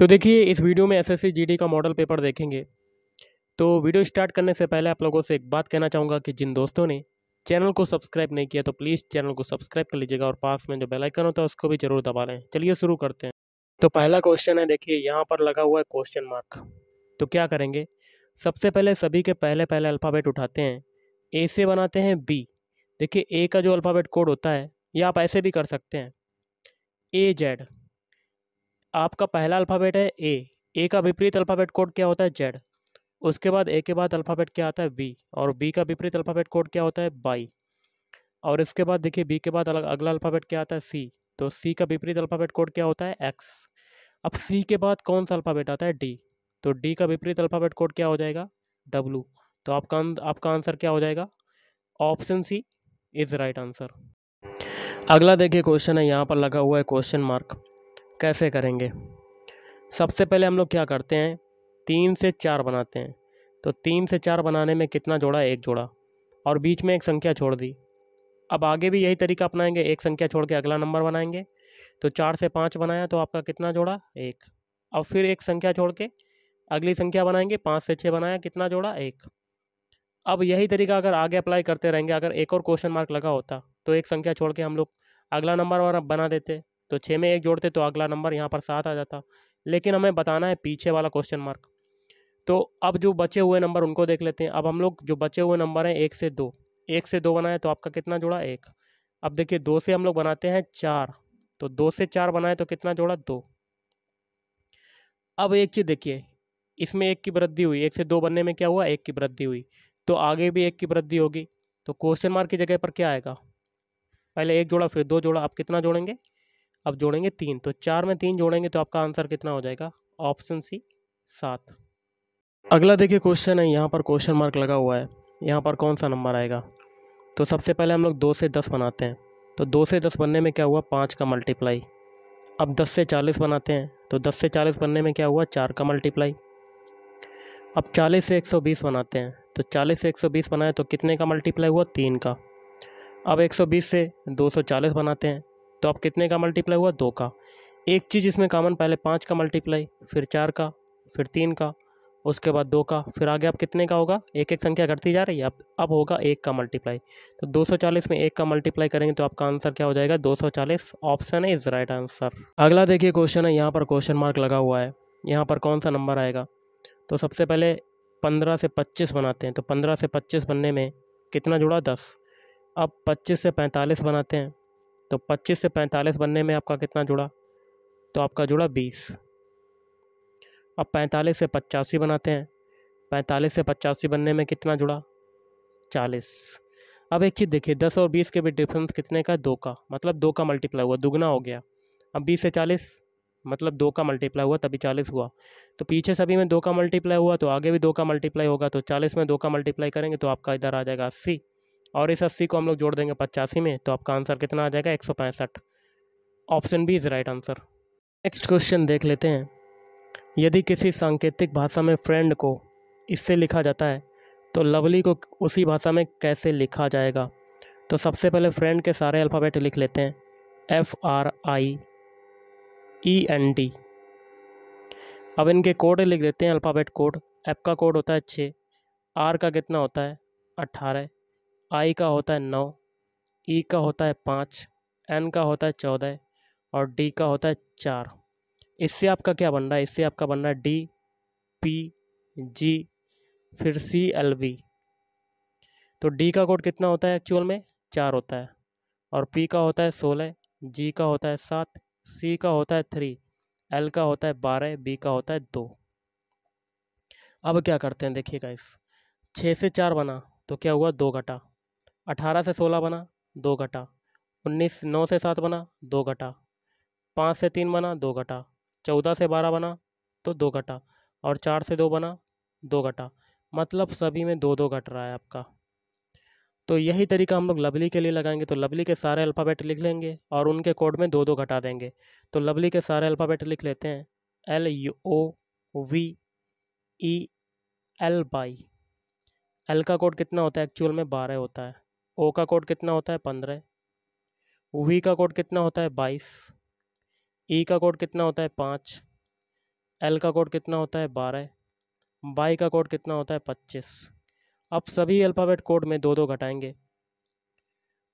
तो देखिए इस वीडियो में एसएससी जीडी का मॉडल पेपर देखेंगे। तो वीडियो स्टार्ट करने से पहले आप लोगों से एक बात कहना चाहूँगा कि जिन दोस्तों ने चैनल को सब्सक्राइब नहीं किया तो प्लीज़ चैनल को सब्सक्राइब कर लीजिएगा और पास में जो बेल आइकन होता है उसको भी जरूर दबा लें। चलिए शुरू करते हैं। तो पहला क्वेश्चन है, देखिए यहाँ पर लगा हुआ है क्वेश्चन मार्क। तो क्या करेंगे, सबसे पहले सभी के पहले पहले अल्फ़ाबेट उठाते हैं। ए से बनाते हैं बी। देखिए ए का जो अल्फ़ाबेट कोड होता है या आप ऐसे भी कर सकते हैं, ए जेड। आपका पहला अल्फ़ाबेट है ए का विपरीत अल्फ़ाबेट कोड क्या होता है, जेड। उसके बाद ए के बाद अल्फ़ाबेट क्या आता है, बी, और बी का विपरीत अल्फ़ाबेट कोड क्या होता है, बाई। और इसके बाद देखिए बी के बाद अगला अल्फ़ाबेट क्या आता है, सी। तो सी का विपरीत अल्फ़ाबेट कोड क्या होता है, एक्स। अब सी के बाद कौन सा अल्फ़ाबेट आता है, डी। तो डी का विपरीत अल्फ़ाबेट कोड क्या हो जाएगा, डब्लू। तो आपका आंसर क्या हो जाएगा, option C is right answer. अगला देखिए क्वेश्चन है, यहाँ पर लगा हुआ है क्वेश्चन मार्क। कैसे करेंगे, सबसे पहले हम लोग क्या करते हैं, 3 से 4 बनाते हैं। तो 3 से 4 बनाने में कितना जोड़ा, एक जोड़ा, और बीच में एक संख्या छोड़ दी। अब आगे भी यही तरीका अपनाएंगे, एक संख्या छोड़ के अगला नंबर बनाएंगे। तो 4 से 5 बनाया तो आपका कितना जोड़ा, एक। अब फिर एक संख्या छोड़ के अगली संख्या बनाएंगे, 5 से 6 बनाया, कितना जोड़ा, एक। अब यही तरीका अगर आगे अप्लाई करते रहेंगे, अगर एक और क्वेश्चन मार्क लगा होता तो एक संख्या छोड़ के हम लोग अगला नंबर बना देते। तो 6 में एक जोड़ते तो अगला नंबर यहाँ पर 7 आ जाता। लेकिन हमें बताना है पीछे वाला क्वेश्चन मार्क। तो अब जो बचे हुए नंबर उनको देख लेते हैं। अब हम लोग जो बचे हुए नंबर हैं 1 से 2, 1 से 2 बनाए तो आपका कितना जोड़ा, एक। अब देखिए 2 से हम लोग बनाते हैं 4, तो 2 से 4 बनाए तो कितना जोड़ा, 2। अब एक चीज़ देखिए, इसमें एक की वृद्धि हुई, 1 से 2 बनने में क्या हुआ, एक की वृद्धि हुई। तो आगे भी एक की वृद्धि होगी। तो क्वेश्चन मार्क की जगह पर क्या आएगा, पहले एक जोड़ा फिर 2 जोड़ा, आप कितना जोड़ेंगे, अब जोड़ेंगे 3। तो 4 में 3 जोड़ेंगे तो आपका आंसर कितना हो जाएगा, ऑप्शन सी 7। अगला देखिए क्वेश्चन है, यहाँ पर क्वेश्चन मार्क लगा हुआ है, यहाँ पर कौन सा नंबर आएगा। तो सबसे पहले हम लोग 2 से 10 बनाते हैं। तो 2 से 10 बनने में क्या हुआ, 5 का मल्टीप्लाई। अब 10 से 40 बनाते हैं। तो 10 से 40 बनने में क्या हुआ, 4 का मल्टीप्लाई। अब 40 से 120 बनाते हैं। तो 40 से 120 बनाए तो कितने का मल्टीप्लाई हुआ, 3 का। अब 120 से 240 बनाते हैं। तो अब कितने का मल्टीप्लाई हुआ, 2 का। एक चीज़ इसमें कॉमन, पहले 5 का मल्टीप्लाई, फिर 4 का, फिर 3 का, उसके बाद 2 का, फिर आगे अब कितने का होगा, एक एक संख्या घटती जा रही है। अब होगा 1 का मल्टीप्लाई। तो 240 में 1 का मल्टीप्लाई करेंगे तो आपका आंसर क्या हो जाएगा, 240। ऑप्शन है इज राइट आंसर। अगला देखिए क्वेश्चन है, यहाँ पर क्वेश्चन मार्क लगा हुआ है, यहाँ पर कौन सा नंबर आएगा। तो सबसे पहले 15 से 25 बनाते हैं। तो 15 से 25 बनने में कितना जुड़ा, 10। अब 25 से 45 बनाते हैं। तो 25 से 45 बनने में आपका कितना जुड़ा, तो आपका जुड़ा 20। अब 45 से 85 बनाते हैं। 45 से 85 बनने में कितना जुड़ा, 40। अब एक चीज़ देखिए, 10 और 20 के बीच डिफरेंस कितने का, 2 का, मतलब 2 का मल्टीप्लाई हुआ, दुगना हो गया। अब 20 से 40 मतलब 2 का मल्टीप्लाई हुआ तभी 40 हुआ। तो पीछे सभी में 2 का मल्टीप्लाई हुआ तो आगे भी 2 का मल्टीप्लाई होगा। तो 40 में 2 का मल्टीप्लाई करेंगे तो आपका इधर आ जाएगा 80, और इस 80 को हम लोग जोड़ देंगे 85 में तो आपका आंसर कितना आ जाएगा, 165। Option B is right answer. Next question देख लेते हैं। यदि किसी सांकेतिक भाषा में फ्रेंड को इससे लिखा जाता है तो लवली को उसी भाषा में कैसे लिखा जाएगा। तो सबसे पहले फ्रेंड के सारे अल्फ़ाबेट लिख लेते हैं, FRIEND। अब इनके कोड लिख देते हैं, अल्फ़ाबेट कोड। एफ का कोड होता है 6, आर का कितना होता है 18, आई का होता है 9, ई का होता है 5, एन का होता है 14 और डी का होता है 4। इससे आपका क्या बन रहा है, इससे आपका बन रहा है DPG फिर CLB। तो डी का कोड कितना होता है एक्चुअल में, 4 होता है, और पी का होता है 16, जी का होता है 7, सी का होता है 3, एल का होता है 12, बी का होता है 2। अब क्या करते हैं देखिएगा, इस 6 से 4 बना तो क्या हुआ, 2 घटा। 18 से 16 बना, 2 घटा। 9 से 7 बना, 2 घटा। 5 से 3 बना, 2 घटा। 14 से 12 बना तो 2 घटा, और 4 से 2 बना, 2 घटा। मतलब सभी में 2 2 घट रहा है आपका। तो यही तरीका हम लोग लवली के लिए लगाएंगे। तो लवली के सारे अल्फ़ाबेट लिख लेंगे और उनके कोड में 2 2 घटा देंगे। तो लवली के सारे अल्फ़ाबेट लिख लेते हैं, LOVEL बाई। एल का कोड कितना होता है एक्चुअल में, 12 होता है। ओ का कोड कितना होता है, 15। वी का कोड कितना होता है, 22। ई का कोड कितना होता है, 5। एल का कोड कितना होता है 12, वाई का कोड कितना होता है 25। अब सभी अल्फ़ाबेट कोड में 2 2 घटाएंगे,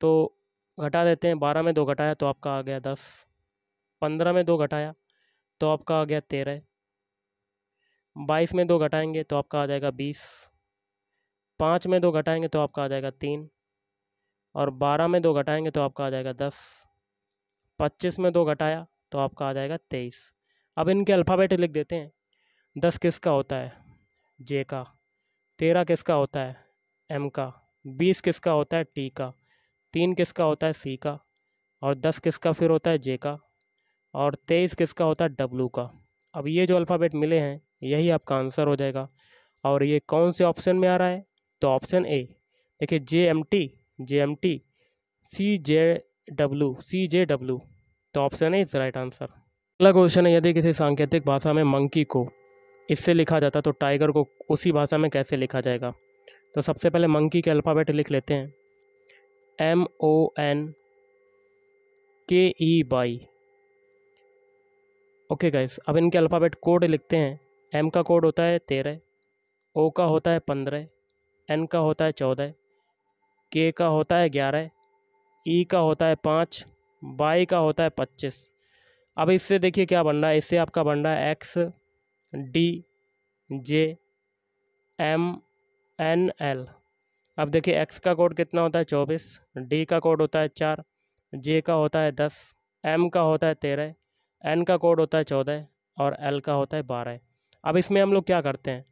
तो घटा देते हैं। 12 में 2 घटाया तो आपका आ गया 10, 15 में 2 घटाया तो आपका आ गया 13, 22 में 2 घटाएंगे तो आपका आ जाएगा 20, 5 में 2 घटाएंगे तो आपका आ जाएगा 3, और 12 में 2 घटाएंगे तो आपका आ जाएगा 10, 25 में 2 घटाया तो आपका आ जाएगा 23। अब इनके अल्फ़ाबेट लिख देते हैं। 10 किसका होता है जे का, 13 किसका होता है एम का, 20 किसका होता है टी का, 3 किसका होता है सी का, और 10 किसका फिर होता है जे का, और 23 किसका होता है डब्लू का। अब ये जो अल्फ़ाबेट मिले हैं यही आपका आंसर हो जाएगा। और ये कौन से ऑप्शन में आ रहा है, तो ऑप्शन ए। देखिए J M T C J W, तो option A is right answer. अगला क्वेश्चन है, यदि किसी सांकेतिक भाषा में मंकी को इससे लिखा जाता तो टाइगर को उसी भाषा में कैसे लिखा जाएगा। तो सबसे पहले मंकी के अल्फ़ाबेट लिख लेते हैं, MONKEY। ओके गाइस, अब इनके अल्फ़ाबेट कोड लिखते हैं। एम का कोड होता है 13, ओ का होता है 15, एन का होता है 14, के का होता है 11, ई का होता है 5, वाई का होता है 25। अब इससे देखिए क्या बन रहा है, इससे आपका बन रहा है X D J M N L. अब देखिए एक्स का कोड कितना होता है 24, डी का कोड होता है 4, जे का होता है 10, एम का होता है 13, एन का कोड होता है 14, और एल का होता है 12। अब इसमें हम लोग क्या करते हैं,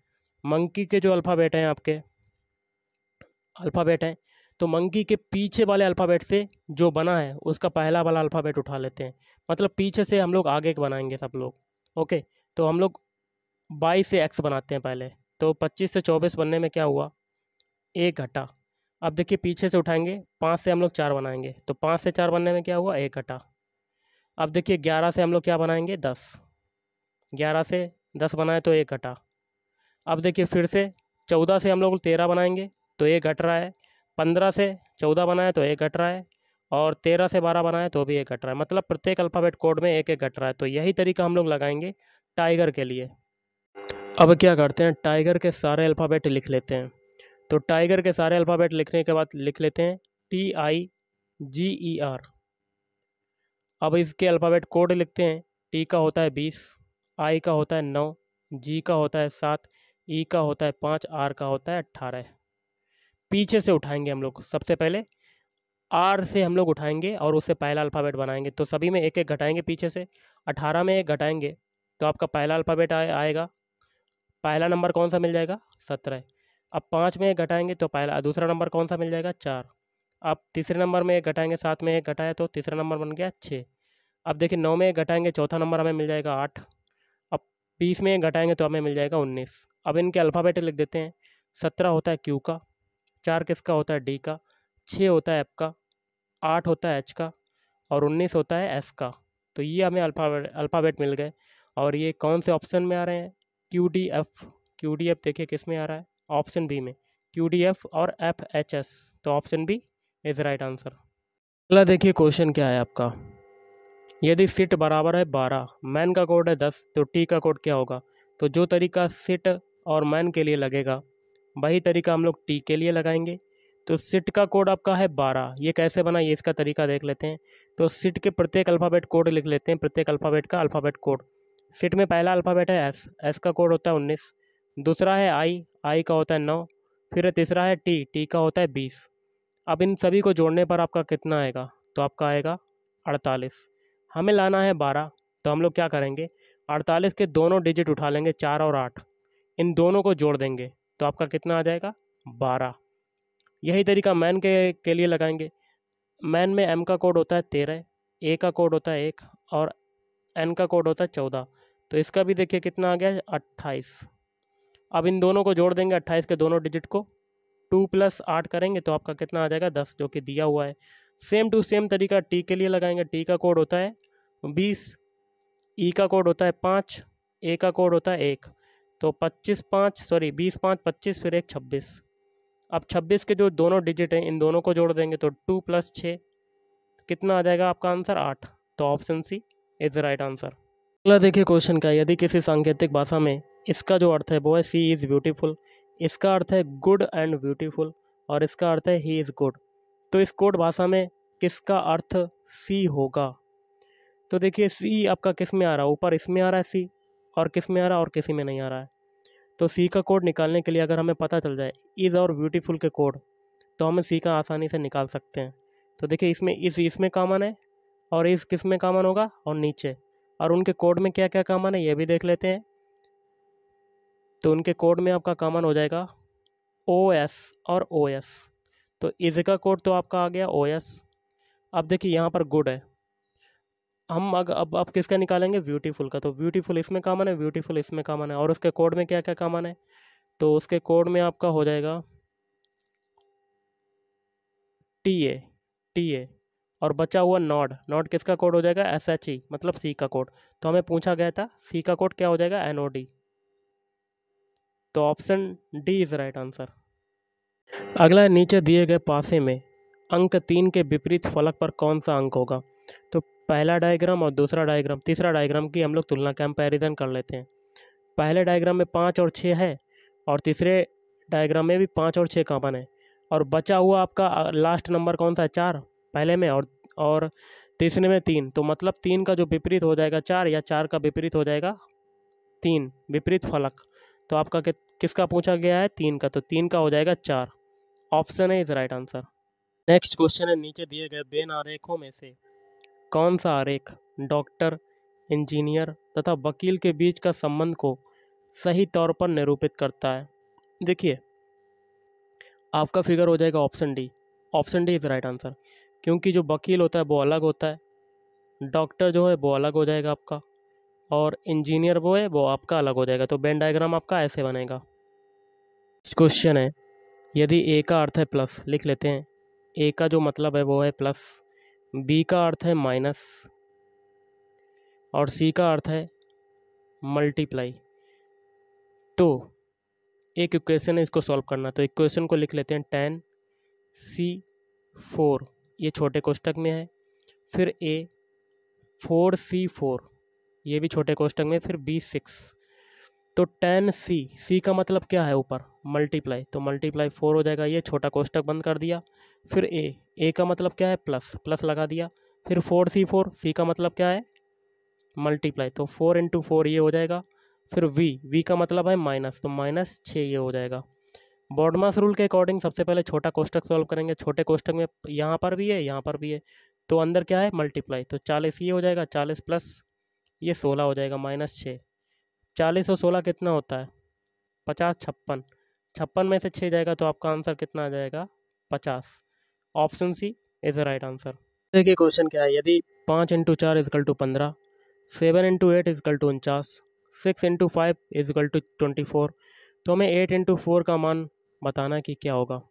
मंकी के जो अल्फ़ाबेट हैं आपके अल्फ़ाबेट हैं, तो मंकी के पीछे वाले अल्फ़ाबेट से जो बना है उसका पहला वाला अल्फ़ाबेट उठा लेते हैं। मतलब पीछे से हम लोग आगे के बनाएंगे सब लोग। ओके, तो हम लोग 22 से एक्स बनाते हैं पहले, तो 25 से 24 बनने में क्या हुआ, एक घटा। अब देखिए पीछे से उठाएंगे, 5 से हम लोग 4 बनाएंगे, तो 5 से 4 बनने में क्या हुआ, एक घटा। अब देखिए 11 से हम लोग क्या बनाएंगे 10, 11 से 10 बनाए तो एक घटा। अब देखिए फिर से 14 से हम लोग 13 बनाएंगे तो एक घट रहा है, 15 से 14 बनाए तो एक घट रहा है, और 13 से 12 बनाए तो भी एक घट रहा है। मतलब प्रत्येक अल्फ़ाबेट कोड में एक एक घट रहा है। तो यही तरीका हम लोग लगाएंगे टाइगर के लिए। अब क्या करते हैं, टाइगर के सारे अल्फ़ाबेट लिख लेते हैं। तो टाइगर के सारे अल्फ़ाबेट लिखने के बाद लिख लेते हैं TIGER। अब इसके अल्फ़ाबेट कोड लिखते हैं। टी का होता है 20, आई का होता है 9, जी का होता है 7, ई का होता है 5, आर का होता है 18। पीछे से उठाएंगे हम लोग, सबसे पहले आर से हम लोग उठाएंगे और उससे पहला अल्फ़ाबेट बनाएंगे। तो सभी में एक एक घटाएंगे पीछे से, 18 में एक घटाएंगे तो आपका पहला अल्फ़ाबेट आएगा। पहला नंबर कौन सा मिल जाएगा, 17। अब 5 में एक घटाएंगे तो दूसरा नंबर कौन सा मिल जाएगा, 4। अब तीसरे नंबर में एक घटाएंगे, 7 में एक घटाया तो तीसरा नंबर बन गया 6। अब देखिए 9 में एक घटाएंगे, चौथा नंबर हमें मिल जाएगा 8। अब 20 में एक घटाएंगे तो हमें मिल जाएगा 19। अब इनके अल्फ़ाबेट लिख देते हैं। 17 होता है क्यू का, 4 किसका होता है डी का, 6 होता है एफ का, 8 होता है एच का, और 19 होता है एस का। तो ये हमें अल्फ़ाबेट मिल गए। और ये कौन से ऑप्शन में आ रहे हैं, QDF। QDF देखिए किस में आ रहा है, ऑप्शन बी में, QDF और FHS। तो option B is right answer. अगला देखिए क्वेश्चन क्या है आपका, यदि सिट बराबर है 12, मैन का कोड है 10, तो टी का कोड क्या होगा। तो जो तरीका सिट और मैन के लिए लगेगा वही तरीका हम लोग टी के लिए लगाएंगे। तो सिट का कोड आपका है 12, ये कैसे बना ये इसका तरीका देख लेते हैं। तो सिट के प्रत्येक अल्फ़ाबेट कोड लिख लेते हैं, प्रत्येक अल्फ़ाबेट का अल्फ़ाबेट कोड। सिट में पहला अल्फ़ाबेट है एस, एस का कोड होता है 19। दूसरा है आई, आई का होता है 9। फिर तीसरा है टी, टी का होता है 20। अब इन सभी को जोड़ने पर आपका कितना आएगा, तो आपका आएगा 48। हमें लाना है 12, तो हम लोग क्या करेंगे, 48 के दोनों डिजिट उठा लेंगे, 4 और 8, इन दोनों को जोड़ देंगे तो आपका कितना आ जाएगा 12। यही तरीका मैन के लिए लगाएंगे। मैन में एम का कोड होता है 13, ए का कोड होता है 1, और एन का कोड होता है 14। तो इसका भी देखिए कितना आ गया 28। अब इन दोनों को जोड़ देंगे, 28 के दोनों डिजिट को, 2 + 8 करेंगे तो आपका कितना आ जाएगा 10, जो कि दिया हुआ है। सेम टू सेम तरीका टी के लिए लगाएंगे। टी का कोड होता है 20, ई का कोड होता है 5, ए का कोड होता है 1। तो 20 5 25, फिर 1 26। अब 26 के जो दोनों डिजिट हैं इन दोनों को जोड़ देंगे तो 2 + 6 कितना आ जाएगा आपका आंसर 8। तो option C is the right answer. अगला देखिए क्वेश्चन का, यदि किसी सांकेतिक भाषा में इसका जो अर्थ है वो है सी इज़ ब्यूटीफुल, इसका अर्थ है गुड एंड ब्यूटीफुल, और इसका अर्थ है ही इज़ गुड, तो इस कोड भाषा में किसका अर्थ सी होगा? तो देखिए सी आपका किस में आ रहा है, ऊपर इसमें आ रहा है सी, और किस में आ रहा है और किसी में नहीं आ रहा है। तो सी का कोड निकालने के लिए अगर हमें पता चल जाए इज़ और ब्यूटीफुल के कोड, तो हम सी का आसानी से निकाल सकते हैं। तो देखिए इसमें इज़ इसमें कॉमन है, और इज़ किस में कॉमन होगा, और नीचे, और उनके कोड में क्या क्या कॉमन है ये भी देख लेते हैं। तो उनके कोड में आपका कॉमन हो जाएगा ओ एस और ओ एस। तो इज़ का कोड तो आपका आ गया ओ एस। अब देखिए यहाँ पर गुड है, हम अब किसका निकालेंगे, ब्यूटीफुल का। तो ब्यूटीफुल इसमें कॉमन है, ब्यूटीफुल इसमें कॉमन है, और उसके कोड में क्या क्या कॉमन है, तो उसके कोड में आपका हो जाएगा टी ए, और बचा हुआ नॉड, नॉड किसका कोड हो जाएगा, एस एच ई, मतलब सी का कोड। तो हमें पूछा गया था सी का कोड क्या हो जाएगा, एन ओ डी। तो option D is right answer. अगला है, नीचे दिए गए पासे में अंक 3 के विपरीत फलक पर कौन सा अंक होगा? तो पहला डायग्राम और दूसरा डायग्राम, तीसरा डायग्राम की हम लोग तुलना कंपैरिजन कर लेते हैं। पहले डायग्राम में 5 और 6 है, और तीसरे डायग्राम में भी 5 और 6 कॉमन है, और बचा हुआ आपका लास्ट नंबर कौन सा है, 4 पहले में, और तीसरे में 3। तो मतलब 3 का जो विपरीत हो जाएगा 4, या 4 का विपरीत हो जाएगा 3, विपरीत फलक। तो आपका किसका पूछा गया है, 3 का, तो 3 का हो जाएगा 4। ऑप्शन है is right answer. Next question है, नीचे दिए गए बेन आरेखों में से कौन सा आरेख डॉक्टर, इंजीनियर तथा वकील के बीच का संबंध को सही तौर पर निरूपित करता है? देखिए आपका फिगर हो जाएगा option D. Option D is right answer, क्योंकि जो वकील होता है वो अलग होता है, डॉक्टर जो है वो अलग हो जाएगा आपका, और इंजीनियर वो है वो आपका अलग हो जाएगा। तो बेन डायग्राम आपका ऐसे बनेगा। क्वेश्चन है, यदि ए का अर्थ है प्लस, लिख लेते हैं, ए का जो मतलब है वो है प्लस, बी का अर्थ है माइनस, और सी का अर्थ है मल्टीप्लाई, तो एक इक्वेशन है, इसको सॉल्व करना। तो इक्वेशन को लिख लेते हैं, 10C4, ये छोटे कोष्टक में है, फिर ए 4C4, ये भी छोटे कोष्टक में, फिर B6। तो 10C का मतलब क्या है, ऊपर मल्टीप्लाई, तो मल्टीप्लाई 4 हो जाएगा, ये छोटा कोष्टक बंद कर दिया। फिर ए का मतलब क्या है, प्लस, प्लस लगा दिया। फिर 4C4, सी का मतलब क्या है, मल्टीप्लाई, तो 4 इंटू 4 ये हो जाएगा। फिर वी का मतलब है माइनस, तो -6 ये हो जाएगा। बॉडमास रूल के अकॉर्डिंग सबसे पहले छोटा कोष्टक सॉल्व करेंगे। छोटे कोष्टक में यहाँ पर भी है, यहाँ पर भी है, तो अंदर क्या है, मल्टीप्लाई, तो 40 ये हो जाएगा, 40 प्लस ये 16 हो जाएगा, -6। 40 और 16 कितना होता है, 50, 56, 56 में से 6 जाएगा, तो आपका आंसर कितना आ जाएगा, 50। Option C is the right answer. देखिए क्वेश्चन क्या है, यदि 5 into 4 equal to 15, 7 into 8 equal to 49, 6 into 5 equal to 24, तो हमें 8 इंटू 4 का मान बताना कि क्या होगा।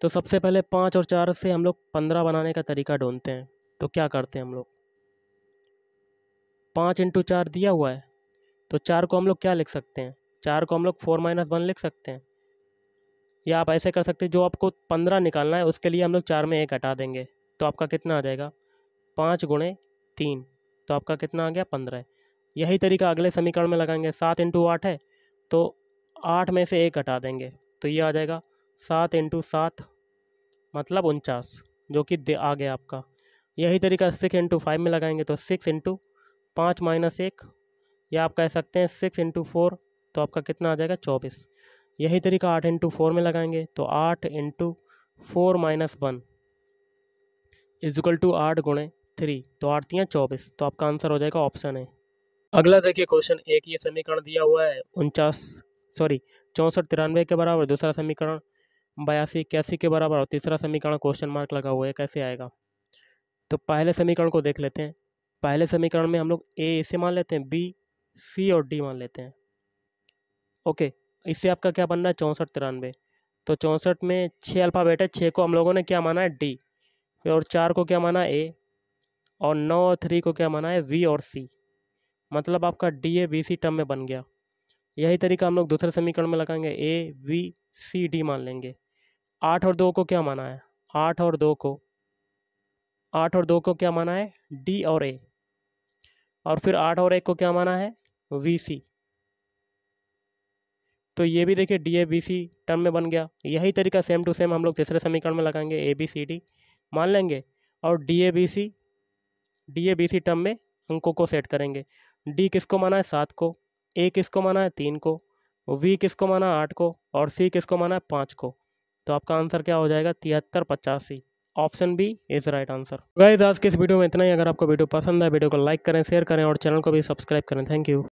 तो सबसे पहले 5 और 4 से हम लोग 15 बनाने का तरीका ढूंढते हैं। तो क्या करते हैं हम लोग, 5 इंटू 4 दिया हुआ है, तो 4 को हम लोग क्या लिख सकते हैं, 4 को हम लोग 4 - 1 लिख सकते हैं, या आप ऐसे कर सकते हैं, जो आपको 15 निकालना है उसके लिए हम लोग 4 में 1 हटा देंगे, तो आपका कितना आ जाएगा, 5 गुणे 3, तो आपका कितना आ गया, 15। यही तरीका अगले समीकरण में लगाएंगे। 7 इंटू 8 है, तो 8 में से 1 हटा देंगे, तो ये आ जाएगा 7 इंटू 7, मतलब 49, जो कि आ गया आपका। यही तरीका 6 इंटू 5 में लगाएंगे, तो 6 इंटू 5 - 1, या आप कह सकते हैं 6 इंटू 4, तो आपका कितना आ जाएगा, 24। यही तरीका 8 इंटू 4 में लगाएंगे, तो 8 इंटू 4 - 1 इजकल टू 8 गुणे 3, तो 8 3 24, तो आपका आंसर हो जाएगा ऑप्शन है। अगला देखिए क्वेश्चन, एक ये समीकरण दिया हुआ है 64 93 के बराबर, दूसरा समीकरण 82 81 के बराबर, और तीसरा समीकरण क्वेश्चन मार्क लगा हुआ है, कैसे आएगा। तो पहले समीकरण को देख लेते हैं। पहले समीकरण में हम लोग ए इसे मान लेते हैं, बी सी और डी मान लेते हैं। ओके, इससे आपका क्या बन रहा है, 64 93। तो 64 में 6 अल्फ़ाबेट है, 6 को हम लोगों ने क्या माना है, डी, और 4 को क्या माना है, ए, और 9 और 3 को क्या माना है, वी और सी, मतलब आपका D A B C term में बन गया। यही तरीका हम लोग दूसरे समीकरण में लगाएंगे, ए वी सी डी मान लेंगे। 8 और 2 को क्या माना है, 8 और 2 को क्या माना है, डी और ए, और फिर 8 और 1 को क्या माना है, VC। तो ये भी देखिए DABC टर्म में बन गया। यही तरीका सेम टू सेम हम लोग तीसरे समीकरण में लगाएंगे, ABCD मान लेंगे और DABC टर्म में अंकों को सेट करेंगे। D किसको माना है 7 को, A किसको माना है 3 को, V किसको माना है 8 को और C किसको माना है 5 को। तो आपका आंसर क्या हो जाएगा 7385। Option B is right answer. Guys आज के इस वीडियो में इतना ही। अगर आपको वीडियो पसंद है वीडियो को लाइक करें, शेयर करें और चैनल को भी सब्सक्राइब करें। Thank you.